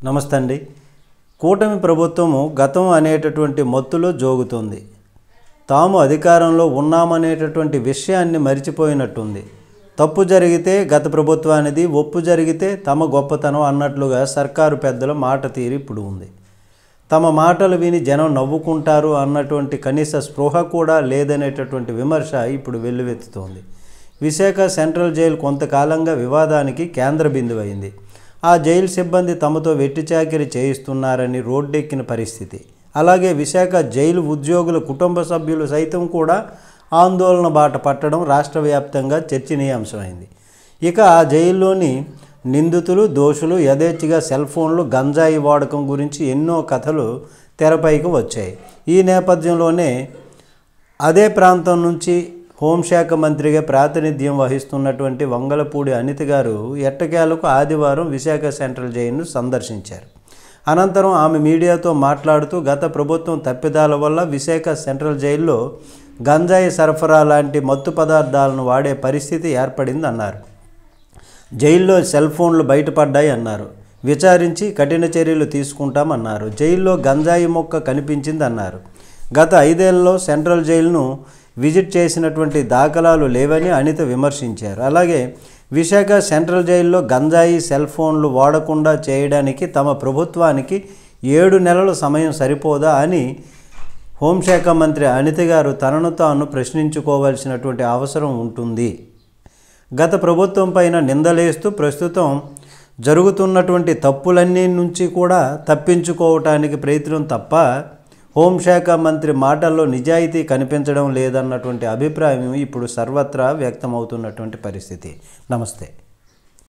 నమస్తే అండి. కూటమి ప్రభుత్వము గతం అనేటటువంటి మత్తులో జోగుతుంది. తాము అధికారంలో ఉన్నామనేటటువంటి విషయాన్ని మరిచిపోయినట్టుంది. తప్పు జరిగితే గత ప్రభుత్వానిది, ఒప్పు జరిగితే తమ గొప్పతనం అన్నట్లుగా సర్కారు పెద్దల మాట తీరు ఇప్పుడు ఉంది. తమ మాటలు విని జనం నవ్వుకుంటారు అన్నటువంటి కనీస స్పృహ కూడా లేదనేటటువంటి విమర్శ ఇప్పుడు వెల్లువెత్తుతోంది. విశాఖ సెంట్రల్ జైలు కొంతకాలంగా వివాదానికి కేంద్ర బిందువైంది. ఆ జైలు సిబ్బంది తమతో వెట్టిచాకిరి చేయిస్తున్నారని రోడ్డెక్కిన పరిస్థితి. అలాగే విశాఖ జైలు ఉద్యోగుల కుటుంబ సభ్యులు సైతం కూడా ఆందోళన బాట పట్టడం రాష్ట్ర వ్యాప్తంగా చర్చనీయాంశమైంది. ఇక ఆ జైల్లోని నిందితులు, దోషులు యథేచ్ఛగా సెల్ ఫోన్లు, గంజాయి వాడకం గురించి ఎన్నో కథలు తెరపైకి వచ్చాయి. ఈ నేపథ్యంలోనే అదే ప్రాంతం నుంచి హోంశాఖ మంత్రిగా ప్రాతినిధ్యం వహిస్తున్నటువంటి వంగలపూడి అనిత గారు ఎట్టకేలకు ఆదివారం విశాఖ సెంట్రల్ జైలును సందర్శించారు. అనంతరం ఆమె మీడియాతో మాట్లాడుతూ గత ప్రభుత్వం తప్పిదాల వల్ల విశాఖ సెంట్రల్ జైల్లో గంజాయి సరఫరా లాంటి మత్తు పదార్థాలను వాడే పరిస్థితి ఏర్పడింది అన్నారు. జైల్లో సెల్ ఫోన్లు బయటపడ్డాయి అన్నారు. విచారించి కఠిన చర్యలు తీసుకుంటామన్నారు. జైల్లో గంజాయి మొక్క కనిపించింది అన్నారు. గత 5 ఏళ్లలో సెంట్రల్ జైలును విజిట్ చేసినటువంటి దాఖలాలు లేవని అనిత విమర్శించారు. అలాగే విశాఖ సెంట్రల్ జైల్లో గంజాయి, సెల్ ఫోన్లు వాడకుండా చేయడానికి తమ ప్రభుత్వానికి 7 నెలల సమయం సరిపోదా అని హోంశాఖ మంత్రి అనిత గారు తనను తాను ప్రశ్నించుకోవాల్సినటువంటి అవసరం ఉంటుంది. గత ప్రభుత్వం పైన నిందలేస్తూ ప్రస్తుతం జరుగుతున్నటువంటి తప్పులన్నీ నుంచి కూడా తప్పించుకోవటానికి ప్రయత్నం తప్ప హోంశాఖ మంత్రి మాటల్లో నిజాయితీ కనిపించడం లేదన్నటువంటి అభిప్రాయం ఇప్పుడు సర్వత్రా వ్యక్తమవుతున్నటువంటి పరిస్థితి. నమస్తే.